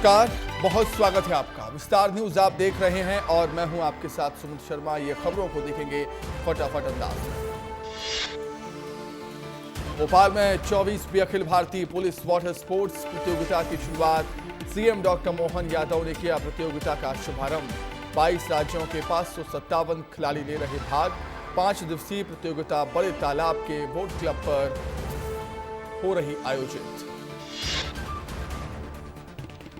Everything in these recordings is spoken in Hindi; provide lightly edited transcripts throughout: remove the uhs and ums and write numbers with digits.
नमस्कार, बहुत स्वागत है आपका। विस्तार न्यूज आप देख रहे हैं और मैं हूं आपके साथ सुमित शर्मा। ये खबरों को देखेंगे फटाफट अंदाज में। भोपाल में 24वीं Akhil Bharatiya police water sports प्रतियोगिता की शुरुआत सीएम डॉक्टर मोहन यादव ने किया प्रतियोगिता का शुभारंभ। 22 राज्यों के 557 खिलाड़ी ले रहे भाग। 5 दिवसीय प्रतियोगिता बड़े तालाब के बोट क्लब पर हो रही आयोजित।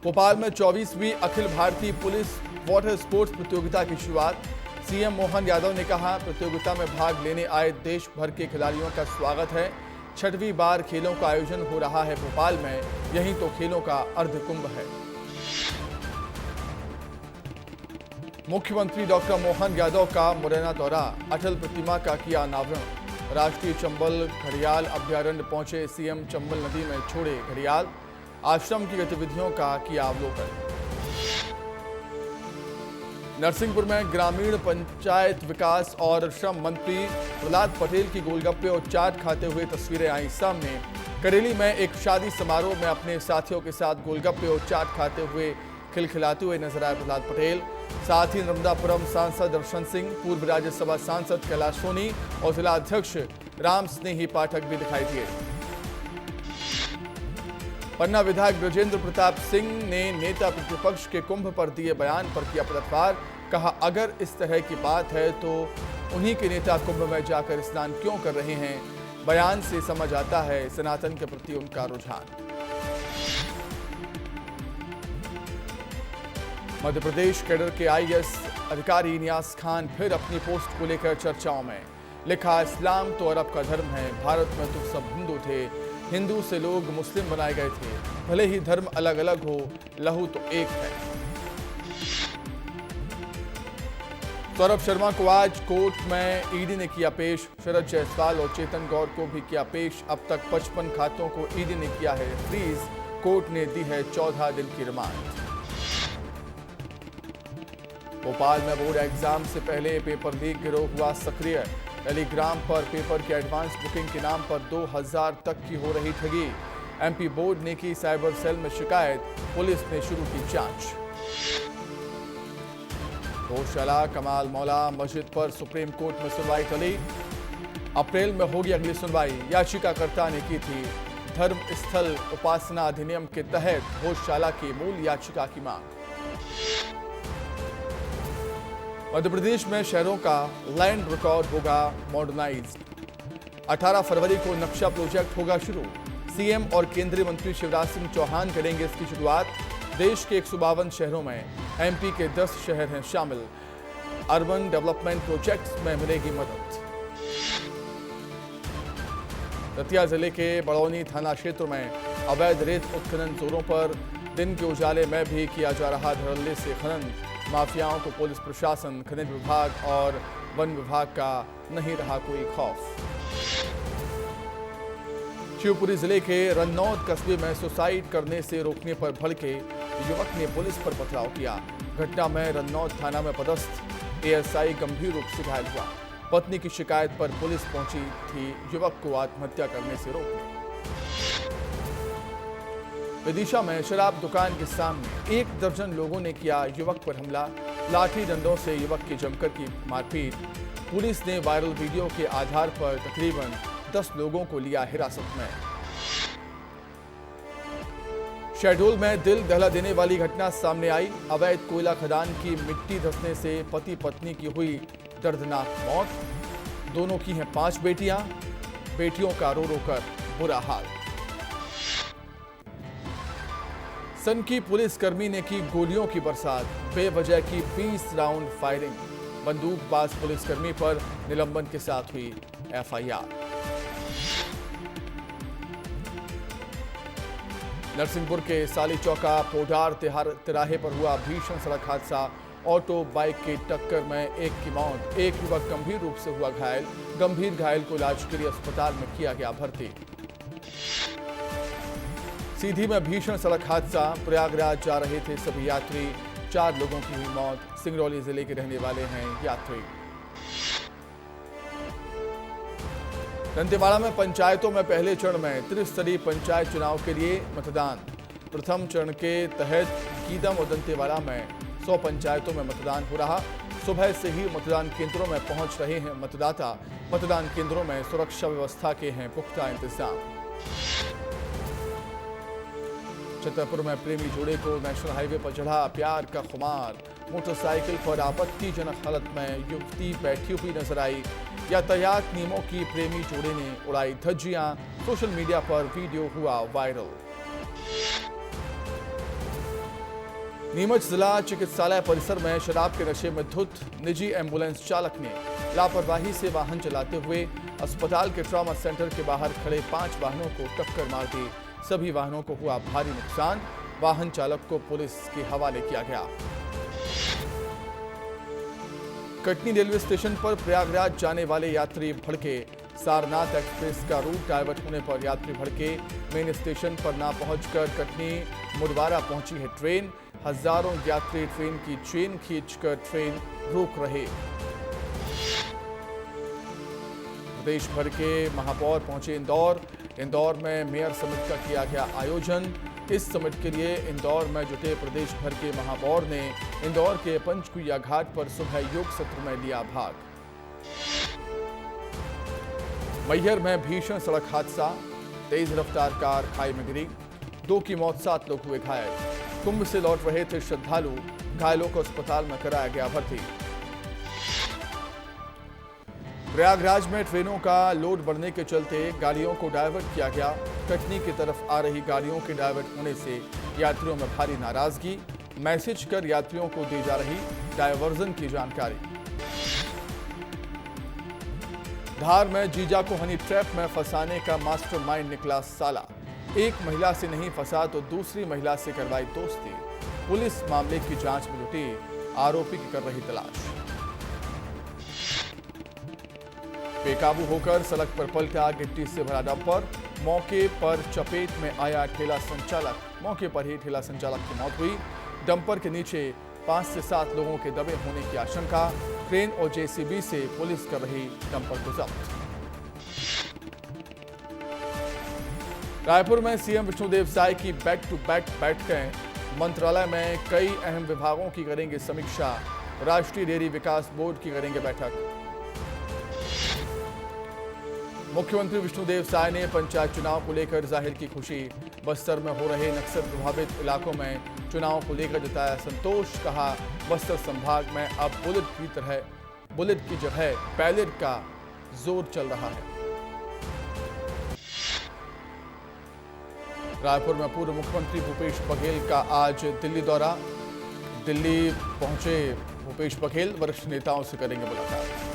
भोपाल में 24वीं Akhil Bharatiya police water sports प्रतियोगिता की शुरुआत सीएम मोहन यादव ने कहा, प्रतियोगिता में भाग लेने आए देश भर के खिलाड़ियों का स्वागत है। 6वीं बार खेलों का आयोजन हो रहा है भोपाल में, यही तो खेलों का अर्धकुंभ है। मुख्यमंत्री डॉक्टर मोहन यादव का मुरैना दौरा, अटल प्रतिमा का किया अनावरण। राष्ट्रीय चंबल घड़ियाल अभ्यारण्य पहुंचे सीएम, चंबल नदी में छोड़े घड़ियाल। आश्रम की गतिविधियों का किया अवलोकन। नरसिंहपुर में ग्रामीण पंचायत विकास और श्रम मंत्री प्रहलाद पटेल की गोलगप्पे और चाट खाते हुए तस्वीरें आई सामने। करेली में एक शादी समारोह में अपने साथियों के साथ गोलगप्पे और चाट खाते हुए खिलखिलाते हुए नजर आए प्रहलाद पटेल। साथ ही नर्मदापुरम सांसद दर्शन सिंह, पूर्व राज्यसभा सांसद कैलाश सोनी और जिला अध्यक्ष राम स्नेही पाठक भी दिखाई दिए। पन्ना विधायक ब्रजेंद्र प्रताप सिंह ने नेता प्रतिपक्ष के कुंभ पर दिए बयान पर किया पलटवार। कहा, अगर इस तरह की बात है तो उन्हीं के नेता कुंभ में जाकर स्नान क्यों कर रहे हैं। बयान से समझ आता है सनातन के प्रति उनका रुझान। मध्य प्रदेश कैडर के आईएएस अधिकारी नियाज खान फिर अपनी पोस्ट को लेकर चर्चाओं में। लिखा, इस्लाम तो अरब का धर्म है, भारत में तो सब हिंदू थे, हिंदू से लोग मुस्लिम बनाए गए थे, भले ही धर्म अलग अलग हो, लहू तो एक है। सौरभ शर्मा को आज कोर्ट में ईडी ने किया पेश। शरद जायसवाल और चेतन गौर को भी किया पेश। अब तक 55 खातों को ईडी ने किया है फ्रीज। कोर्ट ने दी है 14 दिन की रिमांड। भोपाल में बोर्ड एग्जाम से पहले पेपर लीक गिरोह हुआ सक्रिय। टेलीग्राम पर पेपर की एडवांस बुकिंग के नाम पर 2000 तक की हो रही ठगी। एमपी बोर्ड ने की साइबर सेल में शिकायत, पुलिस ने शुरू की जांच। गौशाला कमाल मौला मस्जिद पर सुप्रीम कोर्ट में सुनवाई टली। अप्रैल में होगी अगली सुनवाई। याचिकाकर्ता ने की थी धर्म स्थल उपासना अधिनियम के तहत गौशाला की मूल याचिका की मांग। मध्य प्रदेश में शहरों का लैंड रिकॉर्ड होगा मॉडर्नाइज्ड। 18 फरवरी को नक्शा प्रोजेक्ट होगा शुरू। सीएम और केंद्रीय मंत्री शिवराज सिंह चौहान करेंगे इसकी शुरुआत। देश के 152 शहरों में एमपी के 10 शहर हैं शामिल। अर्बन डेवलपमेंट प्रोजेक्ट्स में मिलेगी मदद। दतिया जिले के बड़ौनी थाना क्षेत्र में अवैध रेत उत्खनन जोरों पर। दिन के उजाले में भी किया जा रहा धड़ल्ले से खनन। माफियाओं को पुलिस प्रशासन, खनिज विभाग और वन विभाग का नहीं रहा कोई खौफ। शिवपुरी जिले के रन्नौद कस्बे में सुसाइड करने से रोकने पर भड़के युवक ने पुलिस पर पथराव किया। घटना में रन्नौद थाना में पदस्थ एएसआई गंभीर रूप से घायल हुआ। पत्नी की शिकायत पर पुलिस पहुंची थी युवक को आत्महत्या करने से रोकने। विदिशा में शराब दुकान के सामने 1 दर्जन लोगों ने किया युवक पर हमला। लाठी डंडों से युवक की जमकर की मारपीट। पुलिस ने वायरल वीडियो के आधार पर तकरीबन 10 लोगों को लिया हिरासत में। शहडोल में दिल दहला देने वाली घटना सामने आई। अवैध कोयला खदान की मिट्टी धंसने से पति पत्नी की हुई दर्दनाक मौत। दोनों की हैं 5 बेटियां। बेटियों का रो रो कर बुरा हाल। सनकी पुलिसकर्मी ने की गोलियों की बरसात। बेवजह की 20 राउंड फायरिंग। बंदूकबाज पुलिसकर्मी पर निलंबन के साथ हुई एफआईआर। नरसिंहपुर के साली चौका पोडार तिराहे पर हुआ भीषण सड़क हादसा। ऑटो बाइक की टक्कर में एक की मौत। एक युवक गंभीर रूप से हुआ घायल। गंभीर घायल को इलाज के लिए अस्पताल में किया गया भर्ती। सीधी में भीषण सड़क हादसा। प्रयागराज जा रहे थे सभी यात्री। 4 लोगों की हुई मौत। सिंगरौली जिले के रहने वाले हैं यात्री। दंतेवाड़ा में पंचायतों में पहले चरण में त्रिस्तरीय पंचायत चुनाव के लिए मतदान। प्रथम चरण के तहत गीदम और दंतेवाड़ा में 100 पंचायतों में मतदान हो रहा। सुबह से ही मतदान केंद्रों में पहुंच रहे हैं मतदाता। मतदान केंद्रों में सुरक्षा व्यवस्था के हैं पुख्ता इंतजाम। छतरपुर में प्रेमी जोड़े को नेशनल हाईवे पर चढ़ा प्यार का खुमार। मोटरसाइकिल पर आपत्तिजनक हालत में युवती बैठी हुई नजर आई। यातायात नियमों की प्रेमी जोड़े ने उड़ाई धज्जियां। सोशल मीडिया पर वीडियो हुआ वायरल। नीमच जिला चिकित्सालय परिसर में शराब के नशे में धुत निजी एम्बुलेंस चालक ने लापरवाही से वाहन चलाते हुए अस्पताल के ट्रॉमा सेंटर के बाहर खड़े 5 वाहनों को टक्कर मार दी। सभी वाहनों को हुआ भारी नुकसान। वाहन चालक को पुलिस के हवाले किया गया। कटनी रेलवे स्टेशन पर प्रयागराज जाने वाले यात्री भड़के। सारनाथ एक्सप्रेस का रूट डाइवर्ट होने पर यात्री भड़के। मेन स्टेशन पर ना पहुंचकर कटनी मुडवारा पहुंची है ट्रेन। हजारों यात्री ट्रेन की चेन खींचकर ट्रेन रोक रहे। प्रदेश भर के महापौर पहुंचे इंदौर में मेयर समिट का किया गया आयोजन। इस समिट के लिए इंदौर में जुटे प्रदेश भर के महापौर ने इंदौर के पंचकुइया घाट पर सुबह योग सत्र में लिया भाग। मैहर में भीषण सड़क हादसा। तेज रफ्तार कार खाई में गिरी। 2 की मौत, 7 लोग हुए घायल। कुंभ से लौट रहे थे श्रद्धालु। घायलों को अस्पताल में कराया गया भर्ती। प्रयागराज में ट्रेनों का लोड बढ़ने के चलते गाड़ियों को डायवर्ट किया गया। कटनी की तरफ आ रही गाड़ियों के डायवर्ट होने से यात्रियों में भारी नाराजगी। मैसेज कर यात्रियों को दी जा रही डायवर्जन की जानकारी। धार में जीजा को हनी ट्रैप में फंसाने का मास्टरमाइंड निकला साला। एक महिला से नहीं फंसा तो दूसरी महिला से करवाई दोस्ती। पुलिस मामले की जांच में जुटी। आरोपी की कर रही तलाश। बेकाबू होकर सड़क पर पलटा गिट्टी से भरा डंपर। मौके पर चपेट में आया ठेला संचालक। मौके पर ही ठेला संचालक की मौत हुई। डंपर के नीचे 5 से 7 लोगों के दबे होने की आशंका। क्रेन और जेसीबी से पुलिस कर रही डंपर को जब्त। रायपुर में सीएम विष्णुदेव साय की बैक टू बैक बैठकें। मंत्रालय में कई अहम विभागों की करेंगे समीक्षा। राष्ट्रीय डेयरी विकास बोर्ड की करेंगे बैठक। मुख्यमंत्री विष्णुदेव साय ने पंचायत चुनाव को लेकर जाहिर की खुशी। बस्तर में हो रहे नक्सल प्रभावित इलाकों में चुनाव को लेकर जताया संतोष। कहा बस्तर संभाग में अब बुलेट की जगह बैलेट का जोर चल रहा है। रायपुर में पूर्व मुख्यमंत्री भूपेश बघेल का आज दिल्ली दौरा। दिल्ली पहुंचे भूपेश बघेल वरिष्ठ नेताओं से करेंगे मुलाकात।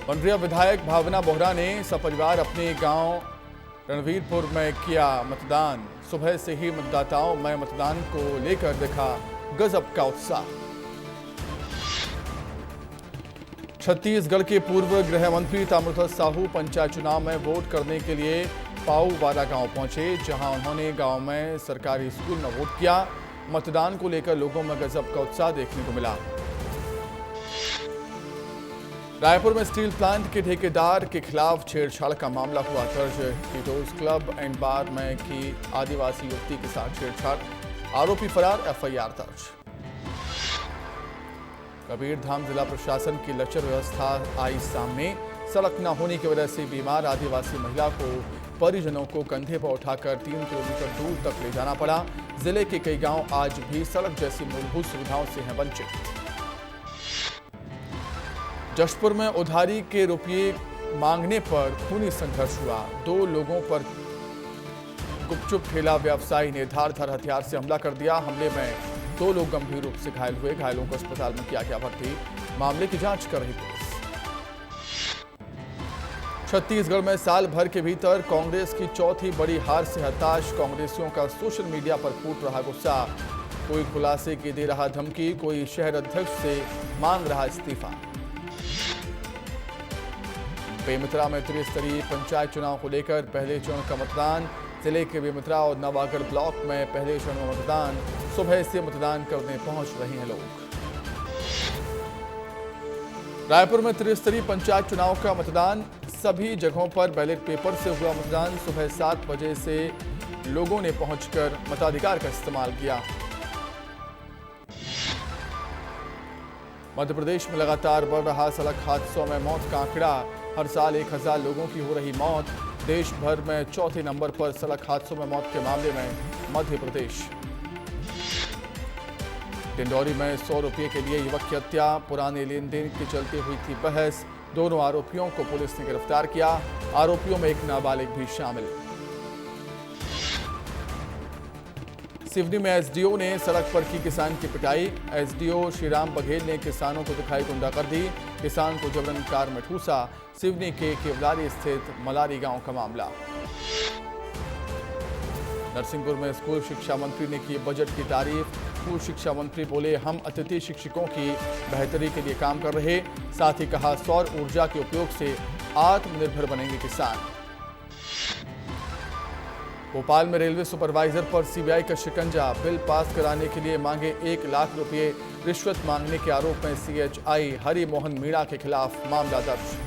पंडरिया विधायक भावना बोहरा ने सपरिवार अपने गांव रणवीरपुर में किया मतदान। सुबह से ही मतदाताओं में मतदान को लेकर दिखा गजब का उत्साह। छत्तीसगढ़ के पूर्व गृह मंत्री ताम्रध्वज साहू पंचायत चुनाव में वोट करने के लिए पाऊवाड़ा गांव पहुंचे, जहां उन्होंने गांव में सरकारी स्कूल में वोट किया। मतदान को लेकर लोगों में गजब का उत्साह देखने को मिला। रायपुर में स्टील प्लांट के ठेकेदार के खिलाफ छेड़छाड़ का मामला हुआ दर्ज। टीटोज क्लब एंड बार में की आदिवासी युवती के साथ छेड़छाड़। आरोपी फरार, एफआईआर दर्ज। कबीरधाम जिला प्रशासन की लचर व्यवस्था आई सामने। सड़क न होने की वजह से बीमार आदिवासी महिला को परिजनों को कंधे पर उठाकर 3 किलोमीटर दूर तक ले जाना पड़ा। जिले के कई गांव आज भी सड़क जैसी मूलभूत सुविधाओं से हैं वंचित। जशपुर में उधारी के रुपये मांगने पर खूनी संघर्ष हुआ। 2 लोगों पर गुपचुप ठेला व्यवसायी ने धारदार हथियार से हमला कर दिया। हमले में 2 लोग गंभीर रूप से घायल हुए। घायलों को अस्पताल में किया गया भर्ती। मामले की जांच कर रही पुलिस। छत्तीसगढ़ में साल भर के भीतर कांग्रेस की चौथी बड़ी हार से हताश कांग्रेसियों का सोशल मीडिया पर फूट रहा गुस्सा। कोई खुलासे की दे रहा धमकी, कोई शहर अध्यक्ष से मांग रहा इस्तीफा। बेमित्रा में त्रिस्तरीय पंचायत चुनाव को लेकर पहले चरण का मतदान। जिले के बेमित्रा और नवागढ़ ब्लॉक में पहले चरण में मतदान। सुबह से मतदान करने पहुंच रहे हैं लोग। रायपुर में त्रिस्तरीय पंचायत चुनाव का मतदान। सभी जगहों पर बैलेट पेपर से हुआ मतदान। सुबह 7 बजे से लोगों ने पहुंचकर मताधिकार का इस्तेमाल किया। मध्य प्रदेश में लगातार बढ़ रहा सड़क हादसों में मौत का आंकड़ा। हर साल 1000 लोगों की हो रही मौत। देश भर में चौथे नंबर पर सड़क हादसों में मौत के मामले में मध्य प्रदेश। डिंडौरी में 100 रुपये के लिए युवक की हत्या। पुराने लेन देन के चलते हुई थी बहस। दोनों आरोपियों को पुलिस ने गिरफ्तार किया। आरोपियों में एक नाबालिग भी शामिल। सिवनी में एसडीओ ने सड़क पर की किसान की पिटाई। एसडीओ श्रीराम बघेल ने किसानों को दिखाई गुंडागर्दी। किसान को जबरन कार में ठूसा। सिवनी के केवलारी स्थित मलारी गांव का मामला। नरसिंहपुर में स्कूल शिक्षा मंत्री ने की बजट की तारीफ। स्कूल शिक्षा मंत्री बोले, हम अतिथि शिक्षकों की बेहतरी के लिए काम कर रहे। साथ ही कहा, सौर ऊर्जा के उपयोग से आत्मनिर्भर बनेंगे किसान। भोपाल में रेलवे सुपरवाइजर पर सीबीआई का शिकंजा। बिल पास कराने के लिए मांगे 1 लाख रुपए। रिश्वत मांगने के आरोप में सीएचआई हरि मोहन मीणा के खिलाफ मामला दर्ज।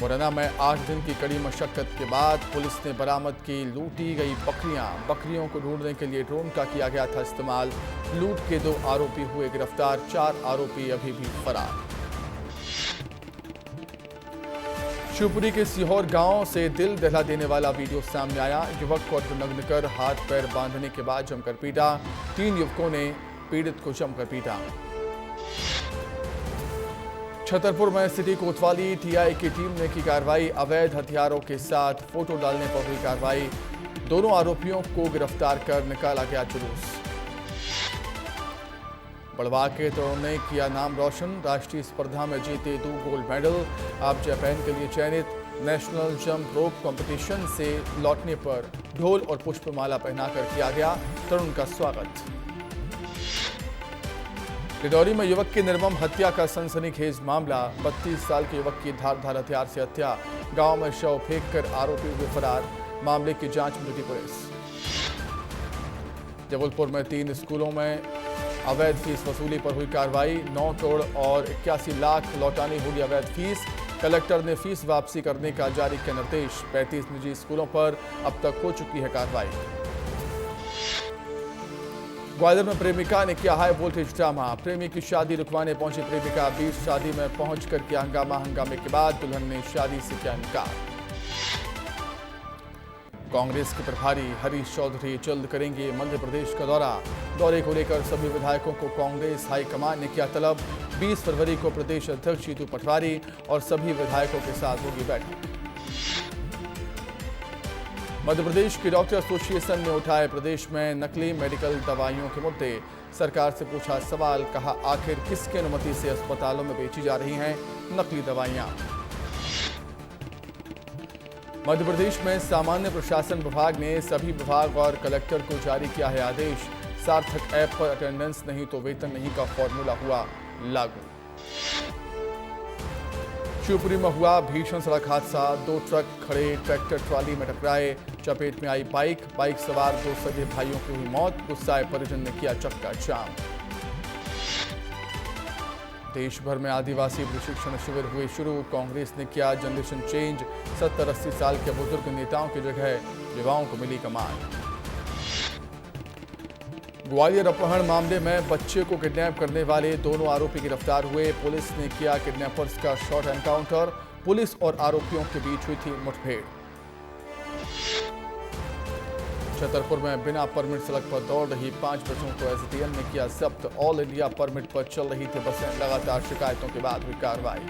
मुरैना में 8 दिन की कड़ी मशक्कत के बाद पुलिस ने बरामद की लूटी गई बकरियां। बकरियों को ढूंढने के लिए ड्रोन का किया गया था इस्तेमाल। लूट के 2 आरोपी हुए गिरफ्तार। 4 आरोपी अभी भी फरार। शिवपुरी के सीहोर गांव से दिल दहला देने वाला वीडियो सामने आया। युवक को अर्धनग्न कर हाथ पैर बांधने के बाद जमकर पीटा। 3 युवकों ने पीड़ित को जमकर पीटा। छतरपुर में सिटी कोतवाली टीआई की टीम ने की कार्रवाई। अवैध हथियारों के साथ फोटो डालने पर हुई कार्रवाई। दोनों आरोपियों को गिरफ्तार कर निकाला गया जुलूस। बढ़वा के तरुण ने किया नाम रोशन। राष्ट्रीय स्पर्धा में जीते 2 गोल्ड मेडल। अब जापान के लिए चयनित। नेशनल जंप रोप कंपटीशन से लौटने पर ढोल और पुष्पमाला पहनाकर किया गया तरुण का स्वागत। डिंडौरी में युवक की निर्मम हत्या का सनसनीखेज मामला। 32 साल के युवक की धारदार हथियार से हत्या। गांव में शव फेंककर आरोपी हुए फरार। मामले की जांच में जुटी पुलिस। जबलपुर में 3 स्कूलों में अवैध फीस वसूली पर हुई कार्रवाई। 9 करोड़ और 81 लाख लौटानी होगी अवैध फीस। कलेक्टर ने फीस वापसी करने का जारी किया निर्देश। 35 निजी स्कूलों पर अब तक हो चुकी है कार्रवाई। ग्वालियर में प्रेमिका ने किया हाई वोल्टेज ड्रामा। प्रेमी की शादी रुकवाने पहुंची प्रेमिका। 20 शादी में पहुंचकर किया हंगामा। हंगामे के बाद दुल्हन ने शादी से किया इनकार। कांग्रेस के प्रभारी हरीश चौधरी जल्द करेंगे मध्य प्रदेश का दौरा। दौरे को लेकर सभी विधायकों को कांग्रेस हाईकमान ने किया तलब। 20 फरवरी को प्रदेश अध्यक्ष जीतू पटवारी और सभी विधायकों के साथ होगी बैठक। मध्य प्रदेश की डॉक्टर एसोसिएशन ने उठाए प्रदेश में नकली मेडिकल दवाइयों के मुद्दे। सरकार से पूछा सवाल, कहा आखिर किसकी अनुमति से अस्पतालों में बेची जा रही हैं नकली दवाइयां। मध्य प्रदेश में सामान्य प्रशासन विभाग ने सभी विभाग और कलेक्टर को जारी किया है आदेश। सार्थक ऐप पर अटेंडेंस नहीं तो वेतन नहीं का फॉर्मूला हुआ लागू। शिवपुरी में हुआ भीषण सड़क हादसा। 2 ट्रक खड़े ट्रैक्टर ट्रॉली में टकराए। चपेट में आई बाइक सवार 2 सगे भाइयों की हुई मौत। गुस्साए परिजन ने किया चक्का जाम। देश भर में आदिवासी प्रशिक्षण शिविर हुए शुरू। कांग्रेस ने किया जनरेशन चेंज। 70-80 साल के बुजुर्ग नेताओं की जगह युवाओं को मिली कमान। ग्वालियर अपहरण मामले में बच्चे को किडनैप करने वाले दोनों आरोपी गिरफ्तार हुए। पुलिस ने किया किडनैपर्स का शॉर्ट एनकाउंटर। पुलिस और आरोपियों के बीच हुई थी मुठभेड़। छतरपुर में बिना परमिट सड़क पर दौड़ रही 5 बसों को एसडीएम ने किया जब्त। ऑल इंडिया परमिट पर चल रही थी बसें। लगातार शिकायतों के बाद हुई कार्रवाई।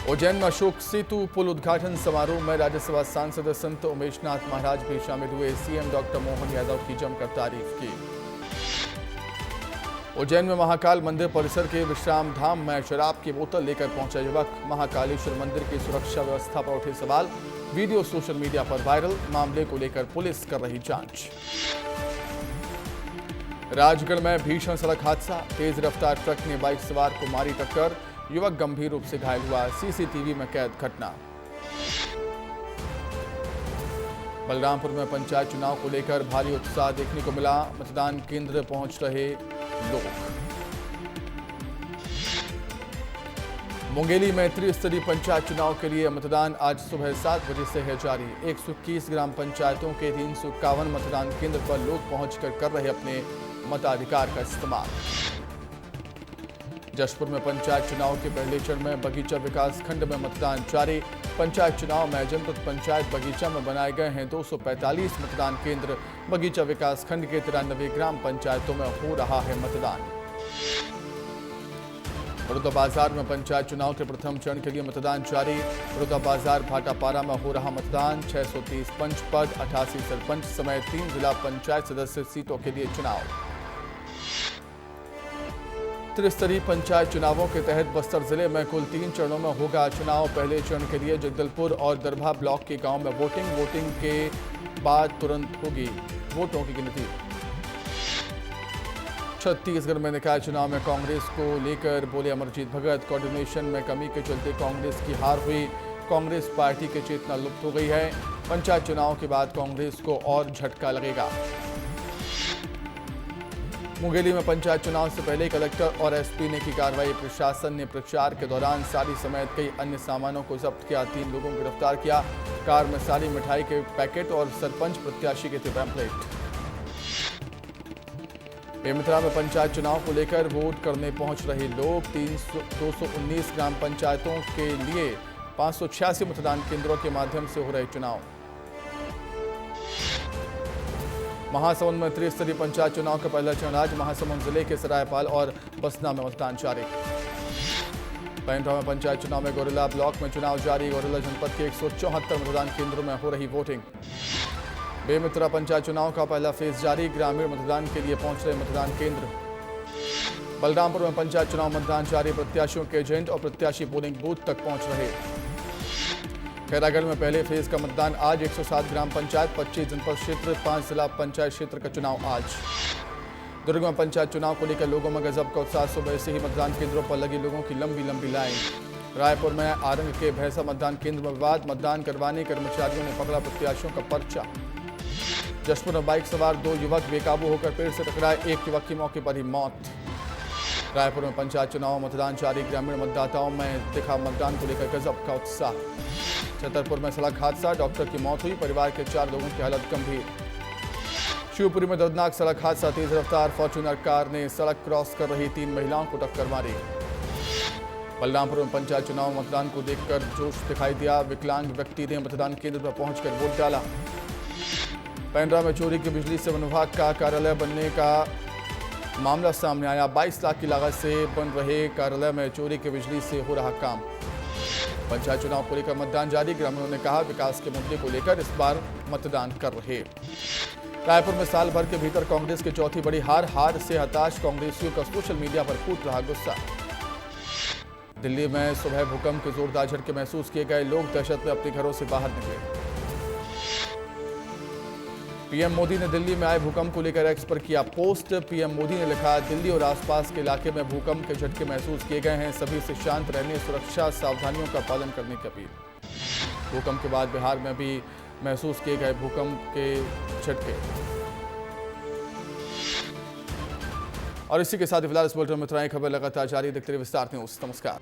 उज्जैन में अशोक सेतु पुल उद्घाटन समारोह में राज्यसभा सांसद संत उमेशनाथ महाराज भी शामिल हुए। सीएम डॉक्टर मोहन यादव की जमकर तारीफ की। उज्जैन में महाकाल मंदिर परिसर के विश्राम धाम में शराब की बोतल लेकर पहुंचा युवक। महाकालेश्वर मंदिर की सुरक्षा व्यवस्था पर उठे सवाल। वीडियो सोशल मीडिया पर वायरल। मामले को लेकर पुलिस कर रही जांच। राजगढ़ में भीषण सड़क हादसा। तेज रफ्तार ट्रक ने बाइक सवार को मारी टक्कर। युवक गंभीर रूप से घायल हुआ। सीसीटीवी में कैद घटना। बलरामपुर में पंचायत चुनाव को लेकर भारी उत्साह देखने को मिला। मतदान केंद्र पहुंच रहे लोग। मुंगेली में त्रिस्तरीय पंचायत चुनाव के लिए मतदान आज सुबह 7 बजे से है जारी। 121 ग्राम पंचायतों के 351 मतदान केंद्र पर लोग पहुंचकर कर रहे अपने मताधिकार का इस्तेमाल। जशपुर में पंचायत चुनाव के पहले चरण में बगीचा विकास खंड में मतदान जारी। पंचायत चुनाव में जनपद पंचायत बगीचा में बनाए गए हैं 245 मतदान केंद्र। बगीचा विकास खंड के 93 ग्राम पंचायतों में हो रहा है मतदान। बड़ौदा बाजार में पंचायत चुनाव के प्रथम चरण के लिए मतदान जारी। बड़ौदा बाजार भाटापारा में हो रहा मतदान। 630 पंच पद, 88 सरपंच समेत 3 जिला पंचायत सदस्य सीटों के लिए चुनाव। त्रिस्तरीय पंचायत चुनावों के तहत बस्तर जिले में कुल 3 चरणों में होगा चुनाव। पहले चरण के लिए जगदलपुर और दरभा ब्लॉक के गांव में वोटिंग के बाद तुरंत होगी वोटों की गिनती। छत्तीसगढ़ में निकाय चुनाव में कांग्रेस को लेकर बोले अमरजीत भगत, कोऑर्डिनेशन में कमी के चलते कांग्रेस की हार हुई। कांग्रेस पार्टी की चेतना लुप्त हो गई है। पंचायत चुनाव के बाद कांग्रेस को और झटका लगेगा। मुंगेली में पंचायत चुनाव से पहले कलेक्टर और एसपी ने की कार्रवाई। प्रशासन ने प्रचार के दौरान साड़ी समेत कई अन्य सामानों को जब्त किया। 3 लोगों को गिरफ्तार किया। कार में साड़ी, मिठाई के पैकेट और सरपंच प्रत्याशी के थे पैम्पलेट। बेमितरा में पंचायत चुनाव को लेकर वोट करने पहुंच रहे लोग। 219 ग्राम पंचायतों के लिए 586 मतदान केंद्रों के माध्यम से हो रहे चुनाव। महासमुंद में त्रिस्तरीय पंचायत चुनाव का पहला चरण आज। महासमुंद जिले के सरायपाल और बसना में मतदान जारी। पैंड्रा में पंचायत चुनाव में गोरेला ब्लॉक में चुनाव जारी। गोरेला जनपद के 174 मतदान केंद्रों में हो रही वोटिंग। बेमितरा पंचायत चुनाव का पहला फेज जारी। ग्रामीण मतदान के लिए पहुंच रहे मतदान केंद्र। बलरामपुर में पंचायत चुनाव मतदान जारी। प्रत्याशियों के एजेंट और प्रत्याशी पोलिंग बूथ तक पहुंच रहे। खैरागढ़ में पहले फेज का मतदान आज। 107 ग्राम पंचायत, 25 जनपद क्षेत्र, 5 जिला पंचायत क्षेत्र का चुनाव आज। दुर्ग में पंचायत चुनाव को लेकर लोगों में गजब का उत्साह। सुबह से ही मतदान केंद्रों पर लगी लोगों की लंबी लाइन। रायपुर में आरंग के भैंसा मतदान केंद्र में विवाद। मतदान करवाने कर्मचारियों ने पकड़ा प्रत्याशियों का पर्चा। जशपुर में बाइक सवार 2 युवक बेकाबू होकर पेड़ से टकराए। 1 युवक की मौके पर ही मौत। रायपुर में पंचायत चुनाव मतदान जारी। ग्रामीण मतदाताओं में दिखा मतदान को लेकर गजब का उत्साह। छतरपुर में सड़क हादसा, डॉक्टर की मौत हुई। परिवार के 4 लोगों की हालत गंभीर। शिवपुरी में दर्दनाक सड़क हादसा। तेज रफ्तार फॉर्च्यूनर कार ने सड़क क्रॉस कर रही 3 महिलाओं को टक्कर मारी। बलरामपुर में पंचायत चुनाव मतदान को देखकर जोश दिखाई दिया। विकलांग व्यक्ति ने मतदान केंद्र पर पहुंचकर वोट डाला। पैंड्रा में चोरी की बिजली से वन विभाग का कार्यालय बनने का मामला सामने आया। 22 लाख की लागत से बन रहे कार्यालय में चोरी की बिजली से हो रहा काम। पंचायत चुनाव को लेकर मतदान जारी। ग्रामीणों ने कहा विकास के मुद्दे को लेकर इस बार मतदान कर रहे। रायपुर में साल भर के भीतर कांग्रेस की चौथी बड़ी हार से हताश कांग्रेसियों का सोशल मीडिया पर फूट रहा गुस्सा। दिल्ली में सुबह भूकंप के जोरदार झटके महसूस किए गए। लोग दहशत में अपने घरों से बाहर निकले। पीएम मोदी ने दिल्ली में आए भूकंप को लेकर एक्स पर किया पोस्ट। पीएम मोदी ने लिखा, दिल्ली और आसपास के इलाके में भूकंप के झटके महसूस किए गए हैं। सभी से शांत रहने, सुरक्षा सावधानियों का पालन करने की अपील। भूकंप के बाद बिहार में भी महसूस किए गए भूकंप के झटके। और इसी के साथ फिलहाल इस बुलेटिन में इतना ही। खबर लगातार जारी। देखते रहिए विस्तार न्यूज़। नमस्कार।